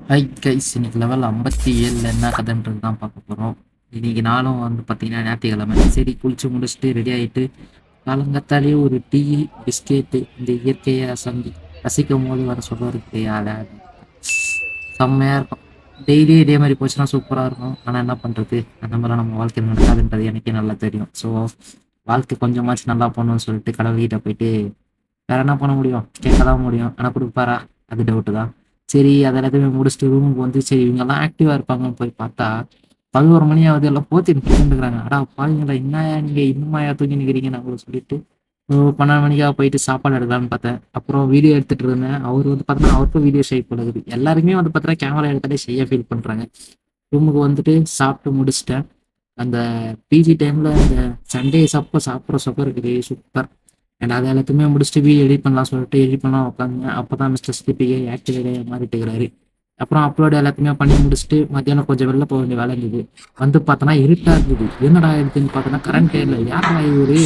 Hi guys, இன்னைக்கு level 57 என்ன கதைன்றது தான் பார்க்க போகிறோம். இன்னைக்கு நாளும் வந்து பார்த்தீங்கன்னா ஞாயிற்றுக்கிழமை. சரி, குளிச்சு முடிச்சுட்டு ரெடி ஆகிட்டு காலங்கத்தாலேயே ஒரு டீ பிஸ்கெட்டு இந்த இயற்கையை ரசிக்கும் போது வர சொல்ல இருக்கு செம்மையாக இருக்கும். டெய்லி இதே மாதிரி போச்சுன்னா சூப்பராக இருக்கும். ஆனால் என்ன பண்ணுறது, அந்த மாதிரிலாம் நம்ம வாழ்க்கையில் நடக்காதுன்றது எனக்கே நல்லா தெரியும். ஸோ வாழ்க்கை கொஞ்சமாச்சும் நல்லா போகணும்னு சொல்லிட்டு கடவுள்கிட்ட போயிட்டு வேற என்ன பண்ண முடியும், கேட்க தான் முடியும். ஆனால் கொடுப்பாரா, அது டவுட்டு தான். சரி, அதை எல்லாத்தையுமே முடிச்சுட்டு ரூமுக்கு வந்து சரி இவங்கெல்லாம் ஆக்டிவாக இருப்பாங்கன்னு போய் பார்த்தா 11 மணி ஆகுது, எல்லாம் போத்தி நிற்கிறாங்க. அடா பாருங்களா, என்னயா நீங்கள் இன்னுமாயா தூங்கி நிற்கிறீங்க நம்மள சொல்லிட்டு 12 மணிக்காக போயிட்டு சாப்பாடு எடுக்கலான்னு பார்த்தேன். அப்புறம் வீடியோ எடுத்துட்டு இருந்தேன். அவர் வந்து பார்த்தீங்கன்னா அவருக்கும் வீடியோ ஷை பழகுது. எல்லாருமே வந்து பார்த்தீங்கன்னா கேமரா எடுத்தாலே ஷையாக ஃபீல் பண்ணுறாங்க. ரூமுக்கு வந்துட்டு சாப்பிட்டு முடிச்சிட்டேன். அந்த பிஜி டைமில் அந்த சண்டேஸ் அப்போ சாப்பிட்ற சொப்பம் இருக்குது சூப்பர். அண்ட் அதை எல்லாத்தையுமே முடிச்சுட்டு வீடியோ எடிட் பண்ணலாம் சொல்லிட்டு எடிட் பண்ணலாம் உட்காந்து அப்போ தான் மிஸ்டர் ஸ்லிப்பிகை ஆக்டிவேட்டே மாறிட்டு இருக்கிறாரு. அப்புறம் அப்லோடு எல்லாத்தையுமே பண்ணி முடிச்சுட்டு மத்தியானம் கொஞ்சம் வெளில போக வேண்டிய வேலை இருந்தது. வந்து பார்த்தோன்னா இருட்டாக இருந்தது. என்னடா இருக்குன்னு பார்த்தோன்னா கரண்ட் இல்லை. யாரா இவரு?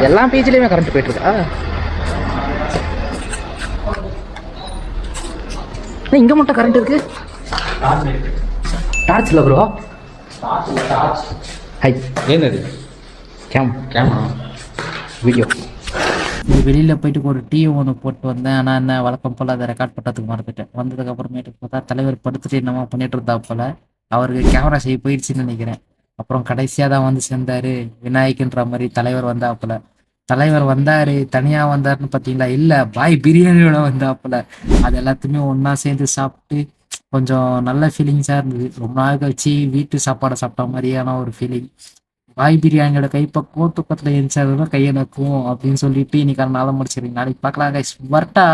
எல்லா பேஜ்லயுமே கரண்ட் போயிட்டு இருக்கா? இங்க மட்டும் கரண்ட் இருக்கு. டார்ச் இல்ல ப்ரோ. ஹை என்னது கேமரா வீடியோ. வெளியில் போயிட்டு ஒரு டீ ஒன்று போட்டு வந்தேன். ஆனால் என்ன வழக்கம் போல் அதை ரெக்கார்ட் பண்ணுறதுக்கு மறந்துட்டேன். வந்ததுக்கு அப்புறமேட்டு பார்த்தா தலைவர் படுத்துட்டு என்னமோ பண்ணிட்டு இருந்தா போல. அவருக்கு கேமரா செய்ய போயிடுச்சுன்னு நினைக்கிறேன். அப்புறம் கடைசியாக தான் வந்து சேர்ந்தாரு விநாயகன்ற மாதிரி. தலைவர் வந்தாப்புல. தலைவர் வந்தாரு, தனியா வந்தாருன்னு பார்த்தீங்களா? இல்லை, பாய் பிரியாணியோட வந்தாப்புல. அது எல்லாத்தையுமே ஒன்றா சேர்ந்து சாப்பிட்டு கொஞ்சம் நல்ல ஃபீலிங்ஸாக இருந்தது. ரொம்ப நாள் கழிச்சு வீட்டு சாப்பாடை சாப்பிட்ட மாதிரியான ஒரு ஃபீலிங். பாய் பிரியாணியோட கைப்பக்குவம் தூக்கத்தில் எரிச்சாதான் கையை நக்குவோம் அப்படின்னு சொல்லிட்டு இன்னைக்கு நாளை முடிச்சிருக்கீங்க. நாளைக்கு பார்க்கலாம் கைஸ். வரட்டா?